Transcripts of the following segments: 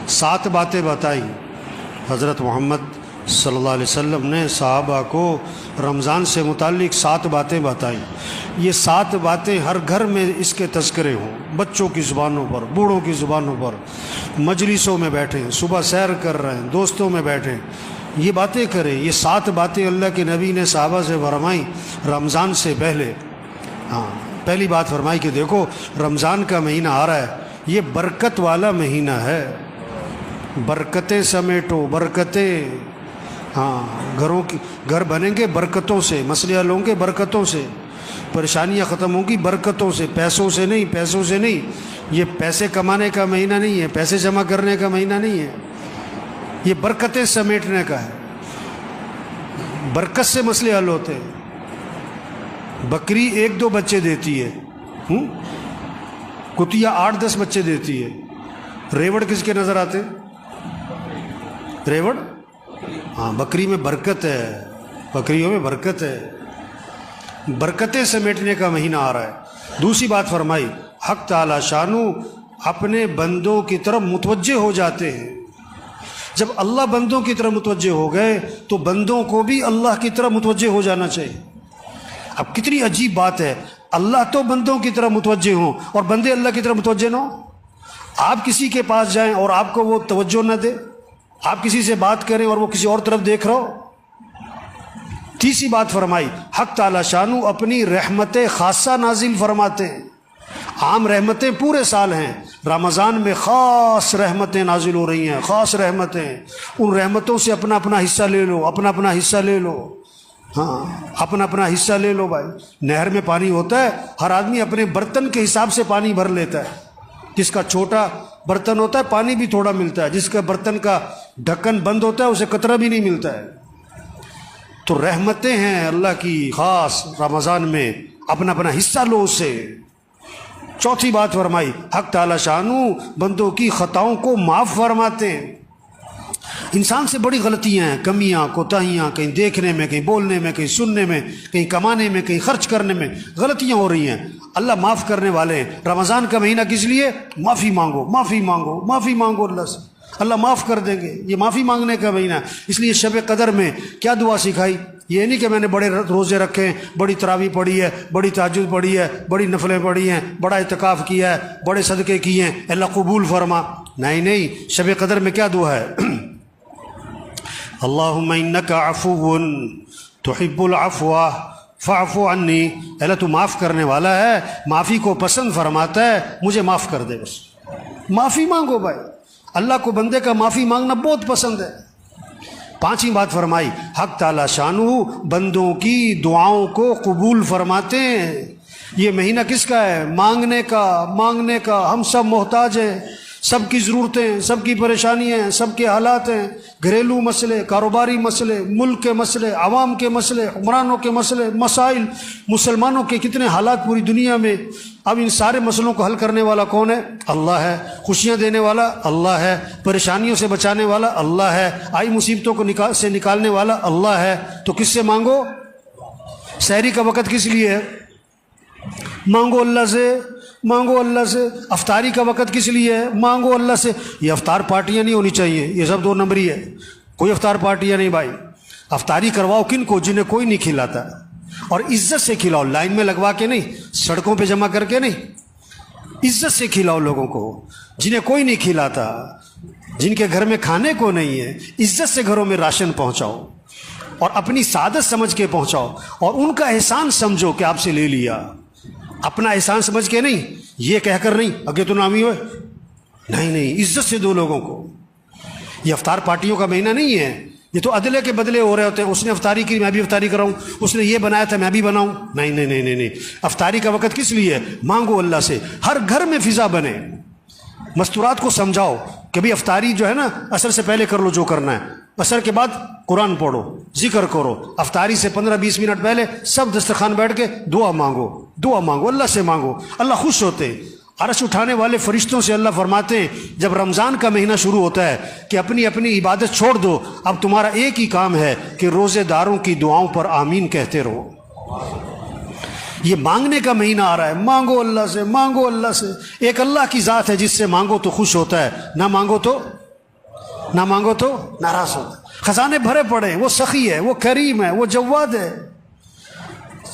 7 باتیں بتائی حضرت محمد صلی اللہ علیہ وسلم نے صحابہ کو رمضان سے متعلق 7 باتیں بتائیں۔ یہ 7 باتیں ہر گھر میں اس کے تذکرے ہوں، بچوں کی زبانوں پر، بوڑھوں کی زبانوں پر، مجلسوں میں بیٹھیں، صبح سیر کر رہے ہیں، دوستوں میں بیٹھیں، یہ باتیں کریں۔ یہ 7 باتیں اللہ کے نبی نے صحابہ سے فرمائیں رمضان سے پہلے۔ پہلی بات فرمائی کہ دیکھو رمضان کا مہینہ آ رہا ہے، یہ برکت والا مہینہ ہے، برکتیں سمیٹو، برکتیں، گھر بنیں گے برکتوں سے، مسئلے حل ہوں گے برکتوں سے، پریشانیاں ختم ہوں گی برکتوں سے، پیسوں سے نہیں۔ یہ پیسے کمانے کا مہینہ نہیں ہے، پیسے جمع کرنے کا مہینہ نہیں ہے، یہ برکتیں سمیٹنے کا ہے۔ برکت سے مسئلے حل ہوتے ہیں۔ بکری 1-2 بچے دیتی ہے، کتیا 8-10 بچے دیتی ہے۔ ریوڑ کس کے نظر آتے؟ ریوڑ؟ بکری میں برکت ہے، بکریوں میں برکت ہے، برکتیں سمیٹنے کا مہینہ آ رہا ہے۔ دوسری بات فرمائی حق تعالی شانو اپنے بندوں کی طرف متوجہ ہو جاتے ہیں۔ جب اللہ بندوں کی طرف متوجہ ہو گئے تو بندوں کو بھی اللہ کی طرف متوجہ ہو جانا چاہیے۔ اب کتنی عجیب بات ہے، اللہ تو بندوں کی طرف متوجہ ہوں اور بندے اللہ کی طرف متوجہ نہ ہوں۔ آپ کسی کے پاس جائیں اور آپ کو وہ توجہ نہ دے، آپ کسی سے بات کریں اور وہ کسی اور طرف دیکھ رہا ہو۔ تیسری بات فرمائی حق تعالی شانو اپنی رحمت خاصہ نازل فرماتے ہیں۔ عام رحمتیں پورے سال ہیں، رمضان میں خاص رحمتیں نازل ہو رہی ہیں، خاص رحمتیں۔ ان رحمتوں سے اپنا اپنا حصہ لے لو، اپنا اپنا حصہ لے لو، اپنا اپنا حصہ لے لو بھائی۔ نہر میں پانی ہوتا ہے، ہر آدمی اپنے برتن کے حساب سے پانی بھر لیتا ہے۔ جس کا چھوٹا برتن ہوتا ہے پانی بھی تھوڑا ملتا ہے، جس کا برتن کا ڈھکن بند ہوتا ہے اسے قطرہ بھی نہیں ملتا ہے۔ تو رحمتیں ہیں اللہ کی خاص رمضان میں، اپنا اپنا حصہ لو اس سے۔ چوتھی بات فرمائی حق تعالی شانو بندوں کی خطاؤں کو معاف فرماتے ہیں۔ انسان سے بڑی غلطیاں ہیں، کمیاں، کوتاہیاں، کہیں دیکھنے میں، کہیں بولنے میں، کہیں سننے میں، کہیں کمانے میں، کہیں خرچ کرنے میں غلطیاں ہو رہی ہیں۔ اللہ معاف کرنے والے ہیں۔ رمضان کا مہینہ کس لیے؟ معافی مانگو، معافی مانگو، معافی مانگو اللہ سے، اللہ معاف کر دیں گے۔ یہ معافی مانگنے کا مہینہ، اس لیے شب قدر میں کیا دعا سکھائی؟ یہ نہیں کہ میں نے بڑے روزے رکھے ہیں، بڑی تراویح پڑھی ہے، بڑی تہجد پڑھی ہے، بڑی نفلیں پڑھی ہیں، بڑا اعتکاف کیا ہے، بڑے صدقے کیے ہیں، اللہ قبول فرما۔ نہیں، شب قدر میں کیا دعا ہے؟ اللہم انک عفو تحب العفو فاعف عنی، اللہ تو معاف کرنے والا ہے، معافی کو پسند فرماتا ہے، مجھے معاف کر دے۔ بس معافی مانگو بھائی، اللہ کو بندے کا معافی مانگنا بہت پسند ہے۔ پانچویں بات فرمائی حق تعالی شانو بندوں کی دعاؤں کو قبول فرماتے ہیں۔ یہ مہینہ کس کا ہے؟ مانگنے کا۔ ہم سب محتاج ہیں، سب کی ضرورتیں، سب کی پریشانیاں ہیں، سب کے حالات ہیں، گھریلو مسئلے، کاروباری مسئلے، ملک کے مسئلے، عوام کے مسئلے، حکمرانوں کے مسئلے، مسائل، مسلمانوں کے کتنے حالات پوری دنیا میں۔ اب ان سارے مسئلوں کو حل کرنے والا کون ہے؟ اللہ ہے۔ خوشیاں دینے والا اللہ ہے، پریشانیوں سے بچانے والا اللہ ہے، آئی مصیبتوں کو سے نکالنے والا اللہ ہے۔ تو کس سے مانگو؟ سحری کا وقت کس لیے ہے؟ مانگو اللہ سے، مانگو اللہ سے۔ افطاری کا وقت کس لیے ہے؟ مانگو اللہ سے۔ یہ افطار پارٹیاں نہیں ہونی چاہیے، یہ سب 2 نمبری ہے، کوئی افطار پارٹیاں نہیں بھائی۔ افطاری کرواؤ کن کو؟ جنہیں کوئی نہیں کھلاتا، اور عزت سے کھلاؤ، لائن میں لگوا کے نہیں، سڑکوں پہ جمع کر کے نہیں، عزت سے کھلاؤ لوگوں کو۔ جنہیں کوئی نہیں کھلاتا، جن کے گھر میں کھانے کو نہیں ہے، عزت سے گھروں میں راشن پہنچاؤ اور اپنی سعادت سمجھ کے پہنچاؤ، اور ان کا احسان سمجھو کہ آپ سے لے لیا، اپنا احسان سمجھ کے نہیں، یہ کہہ کر نہیں اگے تو نامی ہوئے، نہیں، عزت سے دو لوگوں کو۔ یہ افطار پارٹیوں کا مہینہ نہیں ہے، یہ تو عدلے کے بدلے ہو رہے ہوتے ہیں۔ اس نے افطاری کی میں بھی افطاری کراؤں، اس نے یہ بنایا تھا میں بھی بناؤں، نہیں۔ افطاری کا وقت کس لیے؟ مانگو اللہ سے، ہر گھر میں فضا بنے۔ مستورات کو سمجھاؤ کہ بھی افطاری جو ہے نا عصر سے پہلے کر لو جو کرنا ہے، عصر کے بعد قرآن پڑھو، ذکر کرو، افطاری سے 15-20 منٹ پہلے سب دسترخوان بیٹھ کے دعا مانگو، اللہ سے مانگو، اللہ خوش ہوتے۔ عرش اٹھانے والے فرشتوں سے اللہ فرماتے ہیں جب رمضان کا مہینہ شروع ہوتا ہے کہ اپنی اپنی عبادت چھوڑ دو، اب تمہارا ایک ہی کام ہے کہ روزے داروں کی دعاؤں پر آمین کہتے رہو۔ یہ مانگنے کا مہینہ آ رہا ہے، مانگو اللہ سے، مانگو اللہ سے۔ ایک اللہ کی ذات ہے جس سے مانگو تو خوش ہوتا ہے، نہ مانگو تو نہ مانگو تو ناراض ہوتا ہے۔ خزانے بھرے پڑے، وہ سخی ہے، وہ کریم ہے، وہ جواد ہے۔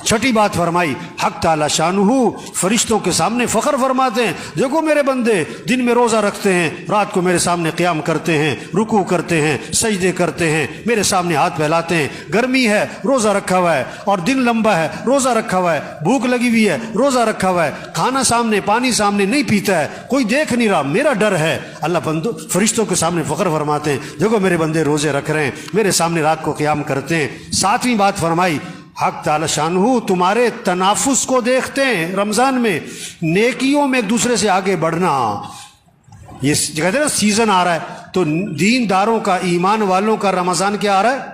چھٹی بات فرمائی، حق تعالی شانہ فرشتوں کے سامنے فخر فرماتے ہیں، دیکھو میرے بندے دن میں روزہ رکھتے ہیں، رات کو میرے سامنے قیام کرتے ہیں، رکوع کرتے ہیں، سجدے کرتے ہیں، میرے سامنے ہاتھ پھیلاتے ہیں۔ گرمی ہے روزہ رکھا ہوا ہے، اور دن لمبا ہے روزہ رکھا ہوا ہے، بھوک لگی ہوئی ہے روزہ رکھا ہوا ہے، کھانا سامنے پانی سامنے نہیں پیتا ہے، کوئی دیکھ نہیں رہا، میرا ڈر ہے۔ اللہ بندو فرشتوں کے سامنے فخر فرماتے ہیں، دیکھو میرے بندے روزے رکھ رہے ہیں، میرے سامنے رات کو قیام کرتے ہیں۔ ساتویں بات فرمائی، حق تعالی شانہ تمہارے تنافس کو دیکھتے ہیں رمضان میں، نیکیوں میں ایک دوسرے سے آگے بڑھنا۔ یہ کہتے ہیں نا سیزن آ رہا ہے، تو دین داروں کا، ایمان والوں کا رمضان کیا آ رہا ہے؟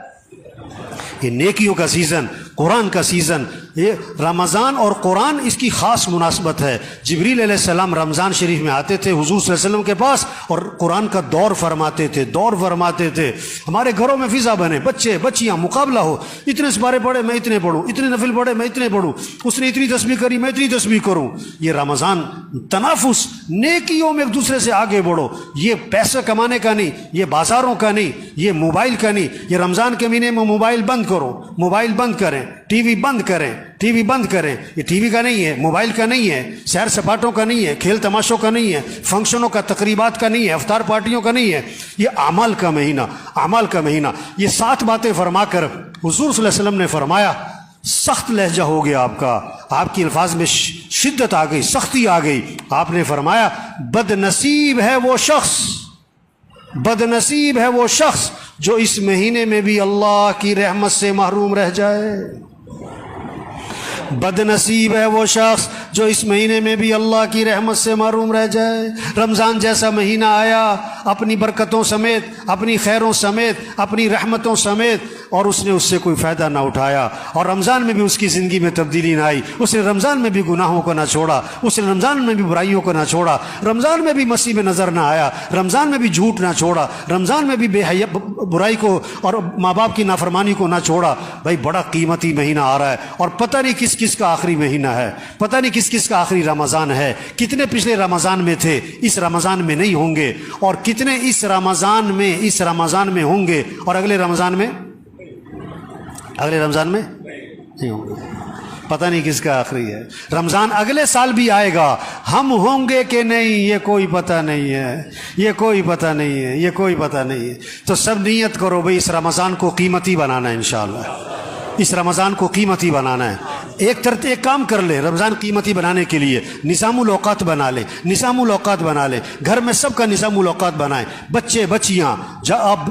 یہ نیکیوں کا سیزن، قرآن کا سیزن۔ یہ رمضان اور قرآن اس کی خاص مناسبت ہے۔ جبریل علیہ السلام رمضان شریف میں آتے تھے حضور صلی اللہ علیہ وسلم کے پاس، اور قرآن کا دور فرماتے تھے۔ ہمارے گھروں میں فضا بنے، بچے بچیاں مقابلہ ہو، اتنے سپارے پڑھے میں اتنے پڑھوں، اتنے نفل پڑھے میں اتنے پڑھوں، اس نے اتنی تسبیح کری میں اتنی تسبیح کروں۔ یہ رمضان تنافس، نیکیوں میں ایک دوسرے سے آگے بڑھو۔ یہ پیسے کمانے کا نہیں، یہ بازاروں کا نہیں، یہ موبائل کا نہیں۔ یہ رمضان کے مہینے میں موبائل بند کرو، موبائل بند کریں، ٹی وی بند کریں، ٹی وی بند کریں۔ یہ ٹی وی کا نہیں ہے، موبائل کا نہیں ہے، سیر سپاٹوں کا نہیں ہے، کھیل تماشوں کا نہیں ہے، فنکشنوں کا، تقریبات کا نہیں ہے، افطار پارٹیوں کا نہیں ہے۔ یہ اعمال کا مہینہ، اعمال کا مہینہ۔ یہ 7 باتیں فرما کر حضور صلی اللہ علیہ وسلم نے فرمایا، سخت لہجہ ہو گیا آپ کا، آپ کی الفاظ میں شدت آ گئی، سختی آ گئی۔ آپ نے فرمایا، بد نصیب ہے وہ شخص، بد نصیب ہے وہ شخص جو اس مہینے میں بھی اللہ کی رحمت سے محروم رہ جائے۔ بد نصیب ہے وہ شخص جو اس مہینے میں بھی اللہ کی رحمت سے محروم رہ جائے۔ رمضان جیسا مہینہ آیا اپنی برکتوں سمیت، اپنی خیروں سمیت، اپنی رحمتوں سمیت، اور اس نے اس سے کوئی فائدہ نہ اٹھایا، اور رمضان میں بھی اس کی زندگی میں تبدیلی نہ آئی۔ اس نے رمضان میں بھی گناہوں کو نہ چھوڑا، اس نے رمضان میں بھی برائیوں کو نہ چھوڑا، رمضان میں بھی مسیح میں نظر نہ آیا، رمضان میں بھی جھوٹ نہ چھوڑا، رمضان میں بھی بے حیا برائی کو اور ماں باپ کی نافرمانی کو نہ چھوڑا۔ بھائی بڑا قیمتی مہینہ آ رہا ہے، اور پتہ نہیں کس کس کا آخری مہینہ ہے، پتہ نہیں کس کس کا آخری رمضان ہے۔ کتنے پچھلے رمضان میں تھے، اس رمضان میں نہیں ہوں گے، اور کتنے اس رمضان میں ہوں گے، اور اگلے رمضان میں نہیں ہوں گے۔ پتہ نہیں کس کا آخری ہے۔ رمضان اگلے سال بھی آئے گا، ہم ہوں گے کہ نہیں یہ کوئی پتہ نہیں ہے، یہ کوئی پتہ نہیں ہے، یہ کوئی پتہ نہیں ہے۔ تو سب نیت کرو بھئی اس رمضان کو قیمتی بنانا ہے، انشاءاللہ اس رمضان کو قیمتی بنانا ہے۔ ایک کام کر لے رمضان قیمتی بنانے کے لیے، نظام الاوقات بنا لے، نظام الاوقات بنا لے، گھر میں سب کا نظام الاوقات بنائیں، بچے بچیاں،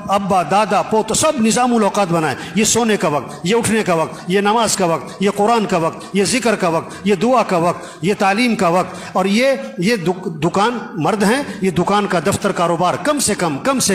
ابا دادا پوت، سب نظام الاوقات بنائیں۔ یہ سونے کا وقت، یہ اٹھنے کا وقت، یہ نماز کا وقت، یہ قرآن کا وقت، یہ ذکر کا وقت، یہ دعا کا وقت، یہ تعلیم کا وقت، اور یہ دکان مرد ہیں، یہ دکان کا دفتر کاروبار کم سے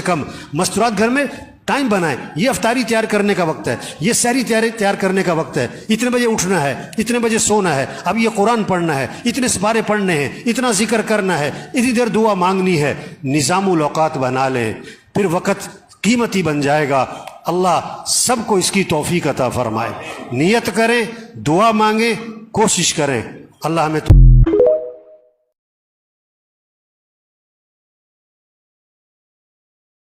کم مستورات گھر میں ٹائم بنائیں۔ یہ افطاری تیار کرنے کا وقت ہے، یہ سحری تیار کرنے کا وقت ہے، اتنے بجے اٹھنا ہے، اتنے بجے سونا ہے، اب یہ قرآن پڑھنا ہے، اتنے سپارے پڑھنے ہیں، اتنا ذکر کرنا ہے، اتنی دیر دعا مانگنی ہے۔ نظام الاوقات بنا لیں، پھر وقت قیمتی بن جائے گا۔ اللہ سب کو اس کی توفیق عطا فرمائے۔ نیت کریں، دعا مانگیں، کوشش کریں۔ اللہ ہمیں